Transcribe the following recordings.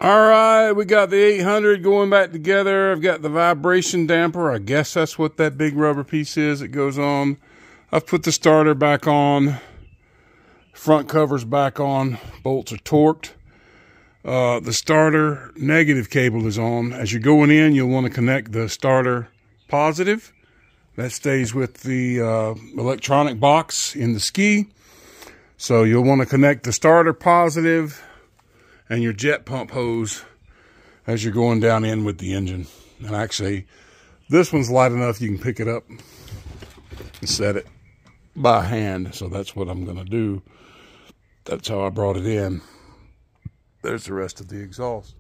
All right, we got the 800 going back together. I've got the vibration damper. I guess that's what that big rubber piece is that goes on. I've put the starter back on. Front cover's back on. Bolts are torqued. The starter negative cable is on. As you're going in, you'll want to connect the starter positive. That stays with the electronic box in the ski. So you'll want to connect the starter positive and your jet pump hose as you're going down in with the engine. And actually, this one's light enough you can pick it up and set it by hand. So that's what I'm going to do. That's how I brought it in. There's the rest of the exhaust.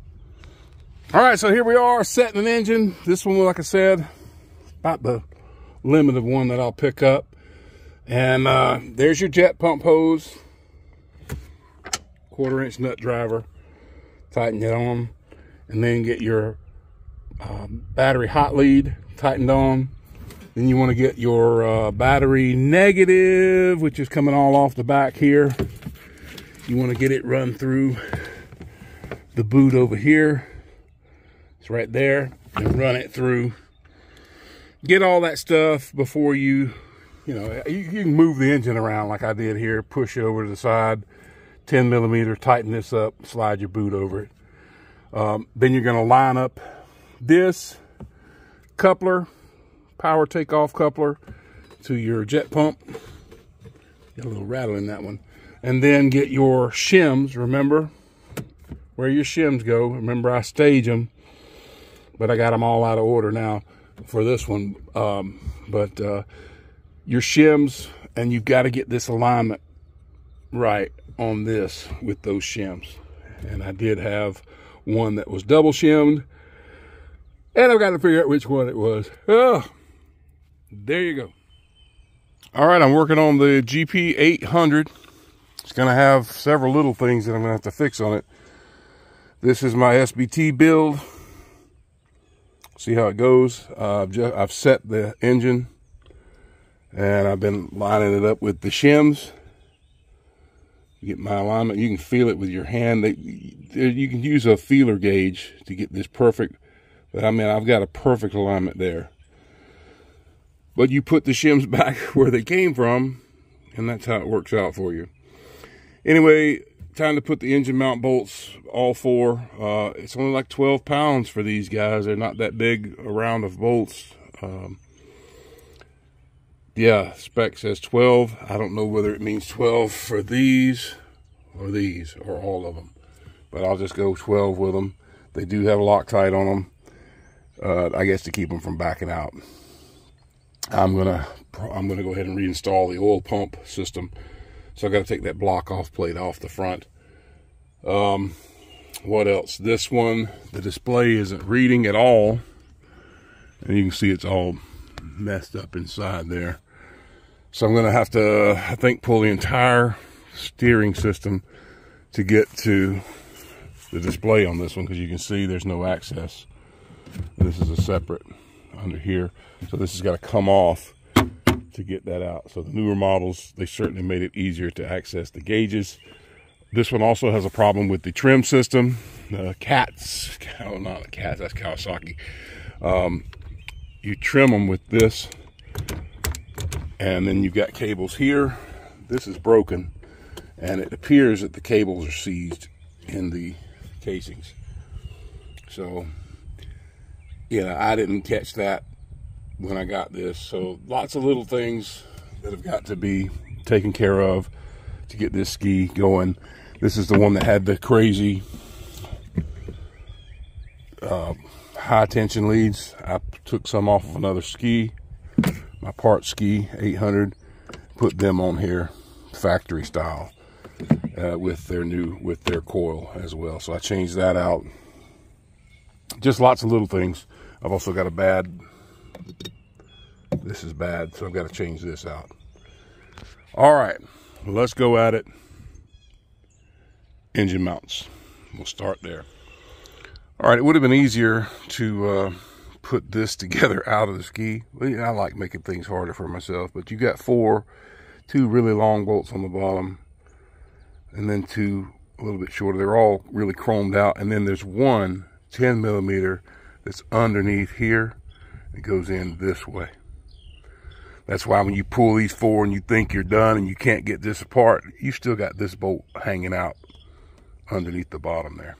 All right, so here we are setting an engine. This one, like I said, about the limit of one that I'll pick up. And there's your jet pump hose, 1/4-inch nut driver. Tighten it on, and then get your battery hot lead tightened on. Then you want to get your battery negative, which is coming all off the back here. You want to get it run through the boot over here. It's right there, and run it through. Get all that stuff before you can move the engine around like I did here. Push it over to the side, 10 millimeter, tighten this up, slide your boot over it. Then you're going to line up this coupler, power takeoff coupler, to your jet pump. Got a little rattle in that one. And then get your shims. Remember where your shims go. Remember, I stage them, but I got them all out of order now for this one. Your shims, and you've got to get this alignment right on this with those shims. And I did have one that was double shimmed, and I've got to figure out which one it was. Oh, there you go. All right, I'm working on the GP800. It's going to have several little things that I'm going to have to fix on it. This is my SBT build. See how it goes. I've set the engine, and I've been lining it up with the shims. You get my alignment. You can feel it with your hand. You can use a feeler gauge to get this perfect. But I mean, I've got a perfect alignment there. But you put the shims back where they came from, and that's how it works out for you. Anyway, time to put the engine mount bolts, all four. It's only like 12 pounds for these guys. They're not that big a round of bolts. Yeah, spec says 12. I don't know whether it means 12 for these or all of them, but I'll just go 12 with them. They do have Loctite on them, I guess to keep them from backing out. I'm gonna go ahead and reinstall the oil pump system. So I got to take that block off plate off the front. What else? This one, the display isn't reading at all, and you can see it's all messed up inside there. So I'm going to have to, I think, pull the entire steering system to get to the display on this one, because you can see there's no access. This is a separate under here. So this has got to come off to get that out. So the newer models, they certainly made it easier to access the gauges. This one also has a problem with the trim system. Not Cats, that's Kawasaki. You trim them with this, and then you've got cables here. This is broken, and it appears that the cables are seized in the casings. So, I didn't catch that when I got this. So lots of little things that have got to be taken care of to get this ski going. This is the one that had the crazy high tension leads. I took some off of another ski, my part ski 800, put them on here factory style with their coil as well. So I changed that out. Just lots of little things. I've also got this is bad, so I've got to change this out. All right, let's go at it. Engine mounts. We'll start there. All right, it would have been easier to put this together out of the ski. Well, I like making things harder for myself, but you got two really long bolts on the bottom, and then two a little bit shorter. They're all really chromed out. And then there's one 10 millimeter that's underneath here. It goes in this way. That's why when you pull these four and you think you're done and you can't get this apart, you still got this bolt hanging out underneath the bottom there.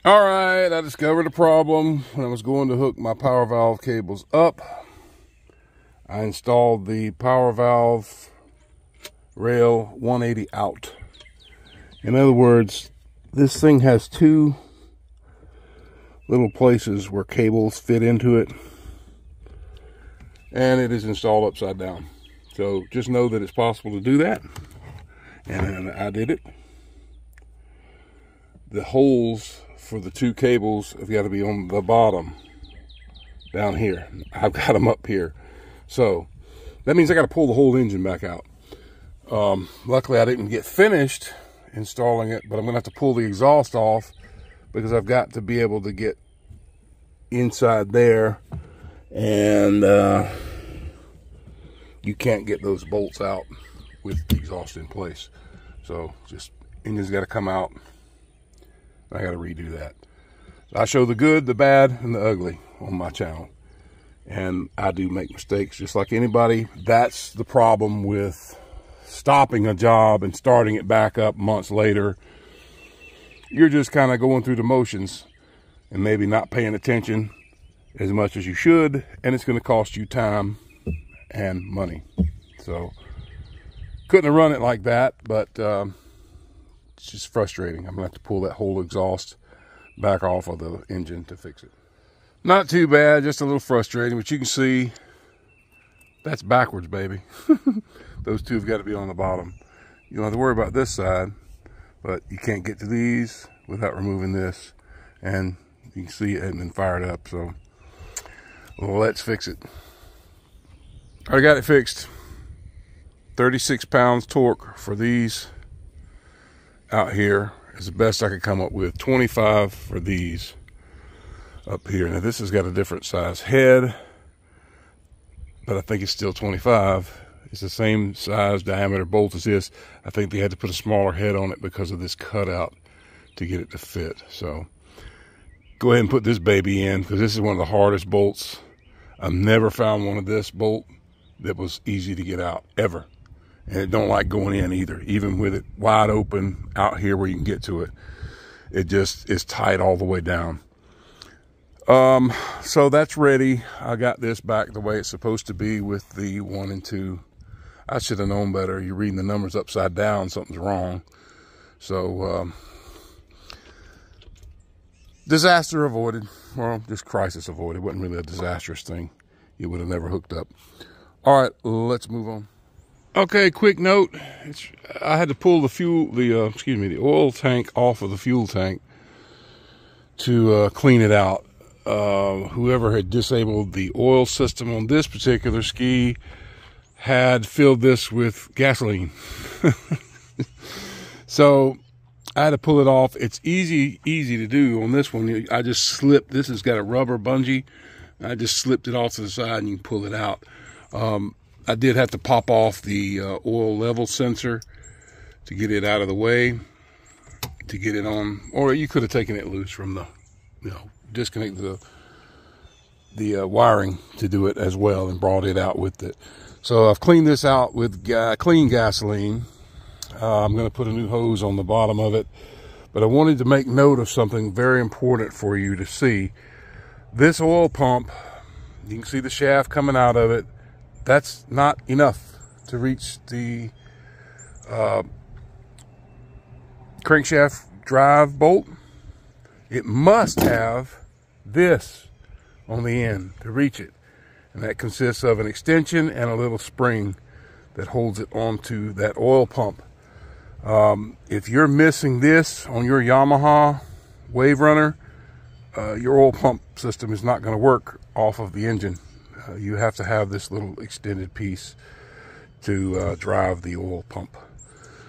All right, I discovered a problem when I was going to hook my power valve cables up. I installed the power valve rail 180 out. In other words, this thing has two little places where cables fit into it, and it is installed upside down. So just know that it's possible to do that, and I did it. The holes for the two cables have got to be on the bottom down here. I've got them up here. So that means I got to pull the whole engine back out. Luckily I didn't get finished installing it, but I'm gonna have to pull the exhaust off because I've got to be able to get inside there, and you can't get those bolts out with the exhaust in place. So just engine's got to come out. I got to redo that. I show the good, the bad, and the ugly on my channel. And I do make mistakes just like anybody. That's the problem with stopping a job and starting it back up months later. You're just kind of going through the motions and maybe not paying attention as much as you should. And it's going to cost you time and money. So couldn't have run it like that, but it's just frustrating. I'm gonna have to pull that whole exhaust back off of the engine to fix it. Not too bad, just a little frustrating, but you can see that's backwards, baby. Those two have got to be on the bottom. You don't have to worry about this side, but you can't get to these without removing this. And you can see it hadn't been fired up, so well, let's fix it. I got it fixed. 36 pounds torque for these out here is the best I could come up with. 25 for these up here. Now this has got a different size head, but I think it's still 25. It's the same size diameter bolt as this. I think they had to put a smaller head on it because of this cutout to get it to fit. So go ahead and put this baby in, because this is one of the hardest bolts. I've never found one of this bolt that was easy to get out, ever. And it don't like going in either, even with it wide open out here where you can get to it. It just is tight all the way down. So that's ready. I got this back the way it's supposed to be with the 1 and 2. I should have known better. You're reading the numbers upside down, something's wrong. So disaster avoided. Well, just crisis avoided. It wasn't really a disastrous thing. It would have never hooked up. All right, let's move on. Okay, quick note. I had to pull the oil tank off of the fuel tank to clean it out. Whoever had disabled the oil system on this particular ski had filled this with gasoline. So I had to pull it off. It's easy to do on this one. I just slipped. This has got a rubber bungee. I just slipped it off to the side and you can pull it out. I did have to pop off the oil level sensor to get it out of the way, to get it on, or you could have taken it loose from the, disconnect the wiring to do it as well and brought it out with it. So I've cleaned this out with clean gasoline. I'm going to put a new hose on the bottom of it, but I wanted to make note of something very important for you to see. This oil pump, you can see the shaft coming out of it. That's not enough to reach the crankshaft drive bolt. It must have this on the end to reach it. And that consists of an extension and a little spring that holds it onto that oil pump. If you're missing this on your Yamaha Wave Runner, your oil pump system is not going to work off of the engine. You have to have this little extended piece to drive the oil pump.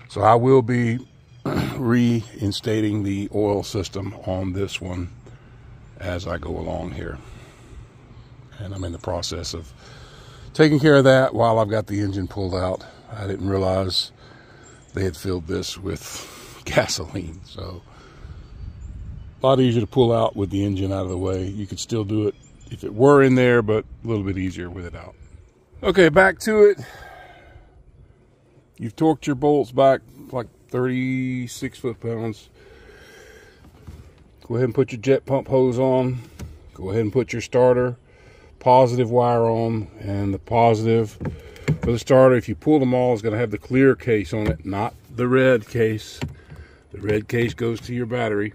So I will be reinstating the oil system on this one as I go along here. And I'm in the process of taking care of that while I've got the engine pulled out. I didn't realize they had filled this with gasoline. So a lot easier to pull out with the engine out of the way. You could still do it if it were in there, but a little bit easier with it out. Okay, back to it. You've torqued your bolts back like 36 foot-pounds. Go ahead and put your jet pump hose on. Go ahead and put your starter positive wire on, and the positive for the starter, if you pull them all, is going to have the clear case on it, not the red case. The red case goes to your battery.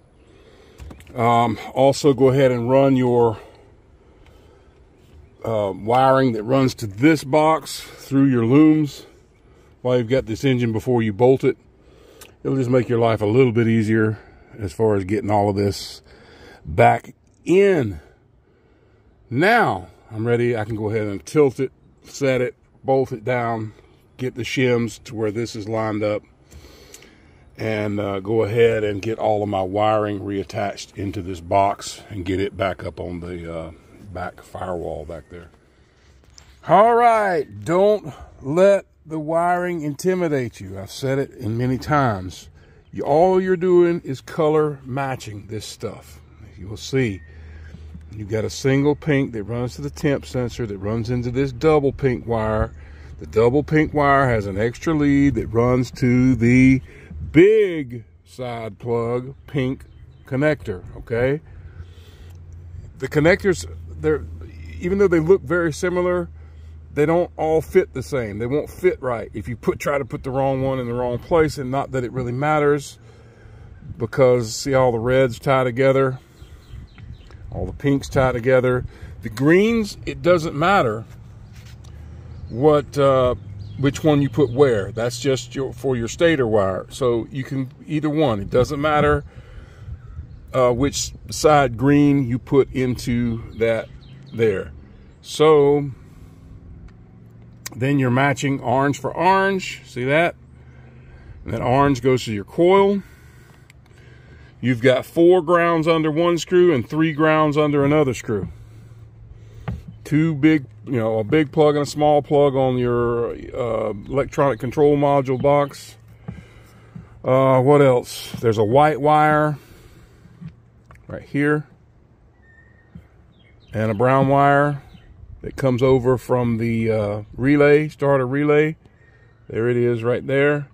Also, go ahead and run your wiring that runs to this box through your looms while you've got this engine before you bolt it. It'll just make your life a little bit easier as far as getting all of this back in. Now I'm ready. I can go ahead and tilt it, set it, bolt it down, get the shims to where this is lined up, and go ahead and get all of my wiring reattached into this box and get it back up on the back firewall back there. All right, don't let the wiring intimidate you. I've said it in many times. All you're doing is color matching this stuff. You will see you've got a single pink that runs to the temp sensor that runs into this double pink wire. The double pink wire has an extra lead that runs to the big side plug pink connector. Okay, the connectors, even though they look very similar, they don't all fit the same. They won't fit right if you try to put the wrong one in the wrong place. And not that it really matters, because see, all the reds tie together, all the pinks tie together. The greens, it doesn't matter which one you put where. That's just for your stator wire. So you can either one. It doesn't matter which side green you put into that there. So then you're matching orange for orange. See that? And that orange goes to your coil. You've got 4 grounds under one screw and 3 grounds under another screw. 2 big, a big plug and a small plug on your electronic control module box. What else? There's a white wire right here and a brown wire that comes over from the relay, starter relay. There it is right there.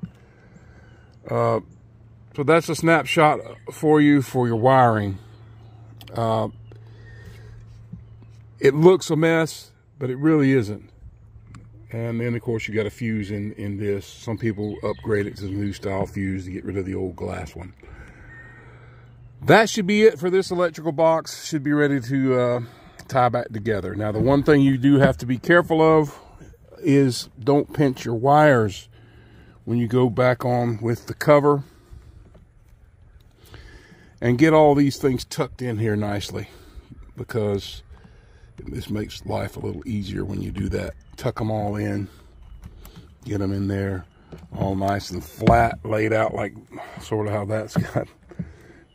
So that's a snapshot for you for your wiring. It looks a mess, but it really isn't. And then of course you got a fuse in this. Some people upgrade it to the new style fuse to get rid of the old glass one. That should be it for this electrical box. Should be ready to tie back together. Now, the one thing you do have to be careful of is don't pinch your wires when you go back on with the cover, and get all these things tucked in here nicely, because this makes life a little easier when you do that. Tuck them all in, get them in there all nice and flat, laid out like sort of how that's got.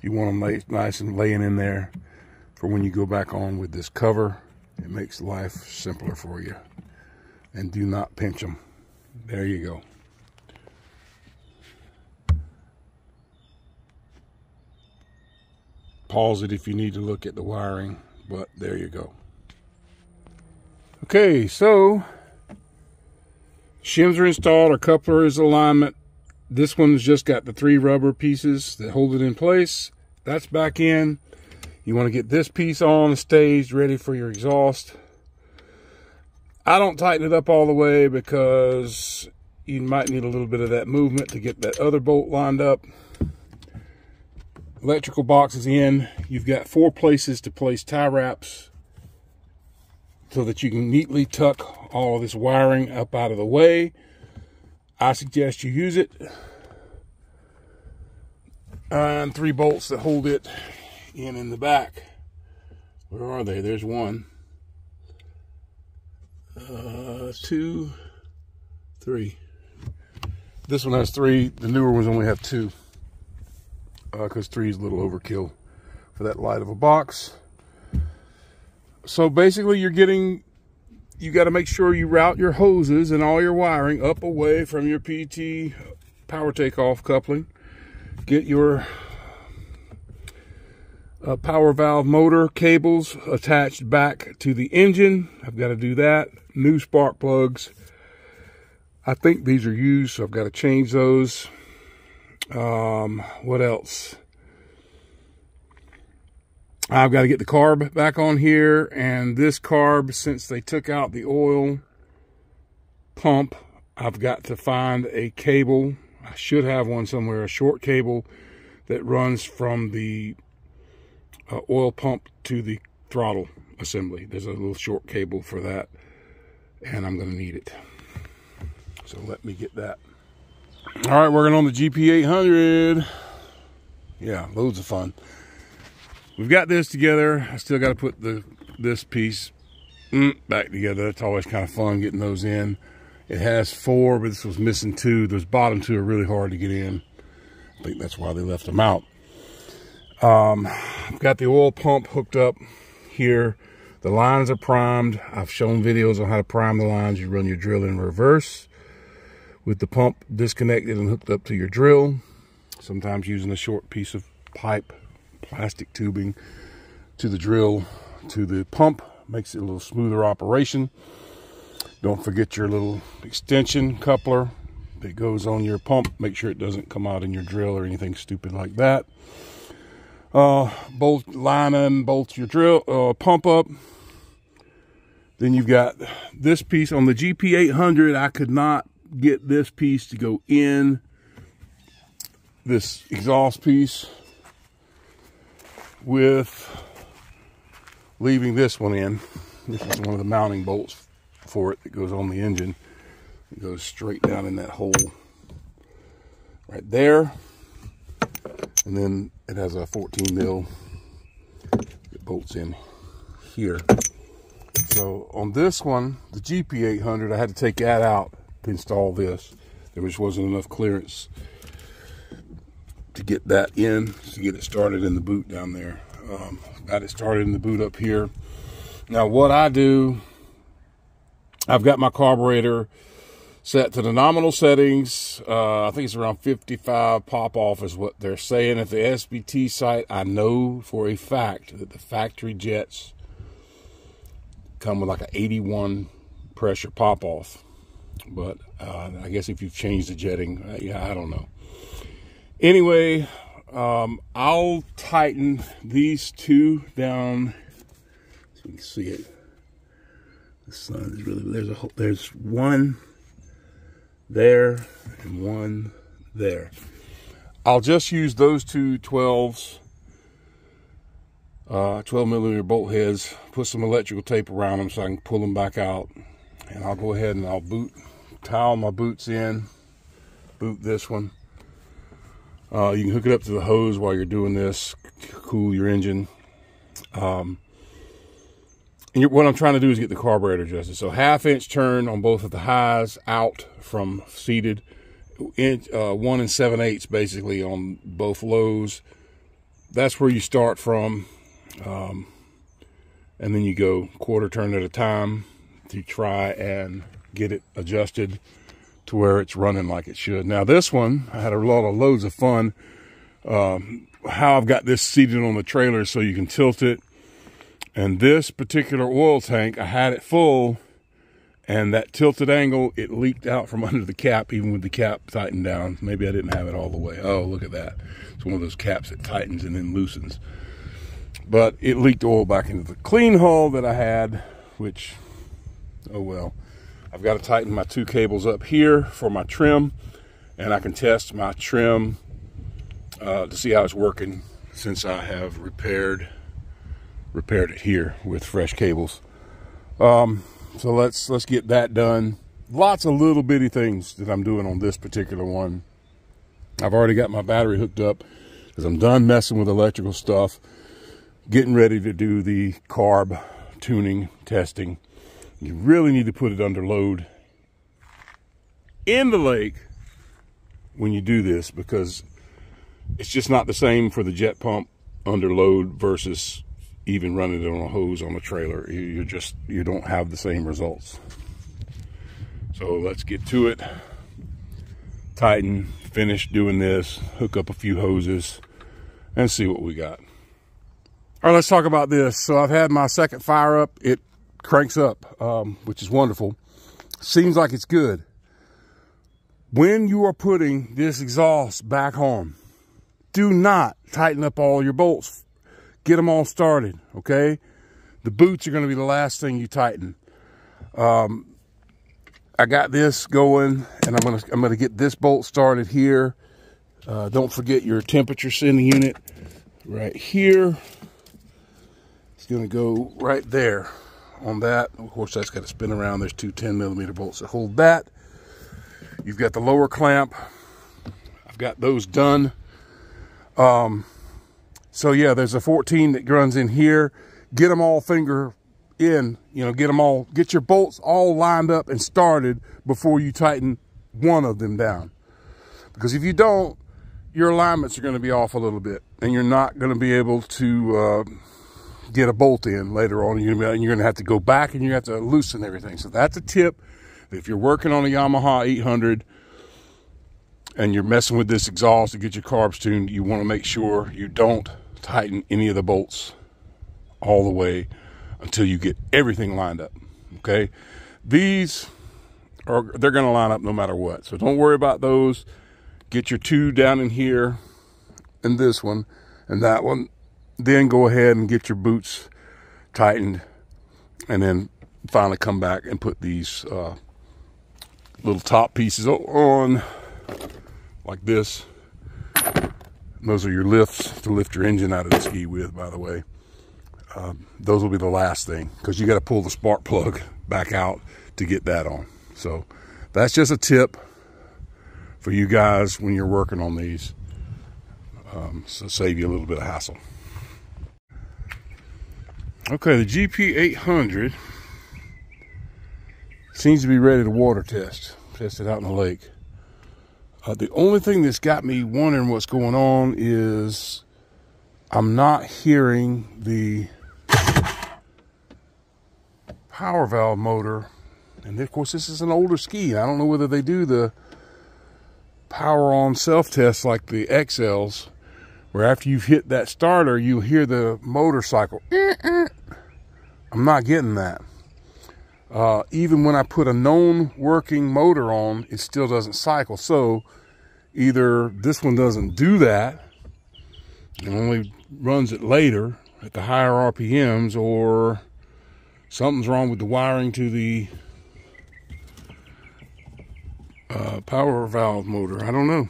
You want them nice and laying in there for when you go back on with this cover. It makes life simpler for you. And do not pinch them. There you go. Pause it if you need to look at the wiring, but there you go. Okay, so shims are installed, our coupler is alignment. This one's just got the 3 rubber pieces that hold it in place. That's back in. You want to get this piece on the stage ready for your exhaust. I don't tighten it up all the way because you might need a little bit of that movement to get that other bolt lined up. Electrical box is in. You've got 4 places to place tie wraps so that you can neatly tuck all of this wiring up out of the way. I suggest you use it. And 3 bolts that hold it in the back. Where are they? There's 1, 2, 3. This one has 3. The newer ones only have 2, because 3 is a little overkill for that light of a box. So basically you got to make sure you route your hoses and all your wiring up away from your PT power takeoff coupling. get your power valve motor cables attached back to the engine. I've got to do that. New spark plugs. I think these are used, so I've got to change those. What else? I've got to get the carb back on here, and this carb, since they took out the oil pump, I've got to find a cable. I should have one somewhere, a short cable that runs from the oil pump to the throttle assembly. There's a little short cable for that, and I'm going to need it. So let me get that. All right, working on the GP800. Yeah, loads of fun. We've got this together. I still got to put this piece back together. It's always kind of fun getting those in. It has 4, but this was missing 2. Those bottom 2 are really hard to get in. I think that's why they left them out. I've got the oil pump hooked up here. The lines are primed. I've shown videos on how to prime the lines. You run your drill in reverse with the pump disconnected and hooked up to your drill. Sometimes using a short piece of pipe, plastic tubing to the drill to the pump makes it a little smoother operation. Don't forget your little extension coupler that goes on your pump. Make sure it doesn't come out in your drill or anything stupid like that. Bolt lining, bolt your drill pump up. Then you've got this piece on the GP800. I could not get this piece to go in this exhaust piece with leaving this one in. This is one of the mounting bolts for it that goes on the engine. It goes straight down in that hole right there. And then it has a 14 mil that bolts in here. So on this one, the GP800, I had to take that out to install this. There just wasn't enough clearance to get that in, to get it started in the boot down there. Got it started in the boot up here. Now what I do, I've got my carburetor set to the nominal settings. I think it's around 55 pop off is what they're saying. At the SBT site, I know for a fact that the factory jets come with like an 81 pressure pop off. But I guess if you've changed the jetting, yeah, I don't know. Anyway, I'll tighten these 2 down so you can see it. The sun is really, there's one there and one there. I'll just use those 2 12s, 12 millimeter bolt heads, put some electrical tape around them so I can pull them back out. And I'll go ahead and I'll towel my boots in, boot this one. You can hook it up to the hose while you're doing this, cool your engine. And what I'm trying to do is get the carburetor adjusted. So 1/2 inch turn on both of the highs out from seated, 1 7/8 basically on both lows. That's where you start from. And then you go 1/4 turn at a time to try and get it adjusted to where it's running like it should. Now this one, I had loads of fun. How I've got this seated on the trailer so you can tilt it. And this particular oil tank, I had it full, and that tilted angle, it leaked out from under the cap, even with the cap tightened down. Maybe I didn't have it all the way. Oh, look at that. It's one of those caps that tightens and then loosens. But it leaked oil back into the clean hull that I had, which, oh well. I've got to tighten my 2 cables up here for my trim, and I can test my trim to see how it's working since I have repaired it here with fresh cables. So let's get that done. Lots of little bitty things that I'm doing on this particular one. I've already got my battery hooked up because I'm done messing with electrical stuff, getting ready to do the carb tuning testing. You really need to put it under load in the lake when you do this, because it's just not the same for the jet pump under load versus even running it on a hose on a trailer. You don't have the same results. So let's get to it. tighten, finish doing this, hook up a few hoses, and see what we got. All right, let's talk about this. So I've had my second fire up. It cranks up, which is wonderful. Seems like it's good. When you are putting this exhaust back on, do not tighten up all your bolts. Get them all started, okay? The boots are going to be the last thing you tighten. I got this going, and I'm gonna get this bolt started here. Don't forget your temperature sending unit right here. It's gonna go right there on that. Of course, that's got to spin around. There's two 10mm bolts that hold that. You've got the lower clamp. I've got those done. So yeah, there's a 14 that runs in here. Get them all finger in, you know, get your bolts all lined up and started before you tighten one of them down. Because if you don't, your alignments are going to be off a little bit, and you're not going to be able to get a bolt in later on. You're going to have to go back and you have to loosen everything. So that's a tip. If you're working on a Yamaha 800 and you're messing with this exhaust to get your carbs tuned, you want to make sure you don't tighten any of the bolts all the way until you get everything lined up, okay? They're going to line up no matter what. So don't worry about those. Get your two down in here and this one and that one. Then go ahead and get your boots tightened, and then finally come back and put these little top pieces on like this. And those are your lifts to lift your engine out of the ski with, by the way. Those will be the last thing, because you got to pull the spark plug back out to get that on. So that's just a tip for you guys when you're working on these, so save you a little bit of hassle. Okay, the Gp800 seems to be ready to water test it out in the lake. The only thing that's got me wondering what's going on is I'm not hearing the power valve motor. And of course, this is an older ski. I don't know whether they do the power on self-test like the XLs, where after you've hit that starter, you hear the motor cycle. I'm not getting that. Even when I put a known working motor on, it still doesn't cycle. So either this one doesn't do that, it only runs it later at the higher RPMs, or something's wrong with the wiring to the power valve motor. I don't know.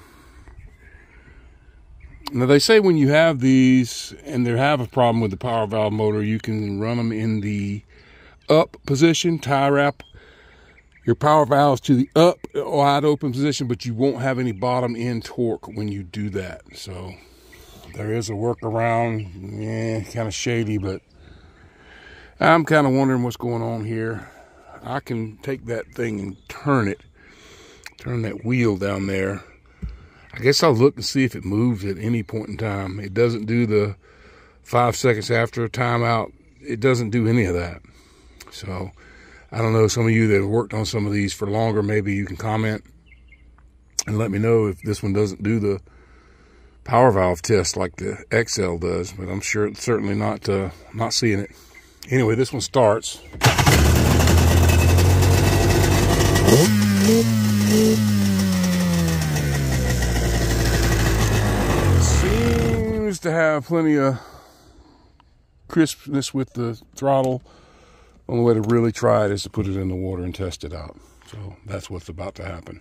Now, they say when you have these and they have a problem with the power valve motor, you can run them in the up position, tie wrap your power valves to the up wide open position, but you won't have any bottom end torque when you do that. So there is a workaround. Kind of shady, but I'm kind of wondering what's going on here. I can take that thing and turn that wheel down there. I guess I'll look and see if it moves at any point in time. It doesn't do the 5 seconds after a timeout. It doesn't do any of that. So I don't know, some of you that have worked on some of these for longer, maybe you can comment and let me know if this one doesn't do the power valve test like the XL does, but I'm sure it's certainly not seeing it. Anyway, this one starts. Seems to have plenty of crispness with the throttle. Only way to really try it is to put it in the water and test it out. So that's what's about to happen.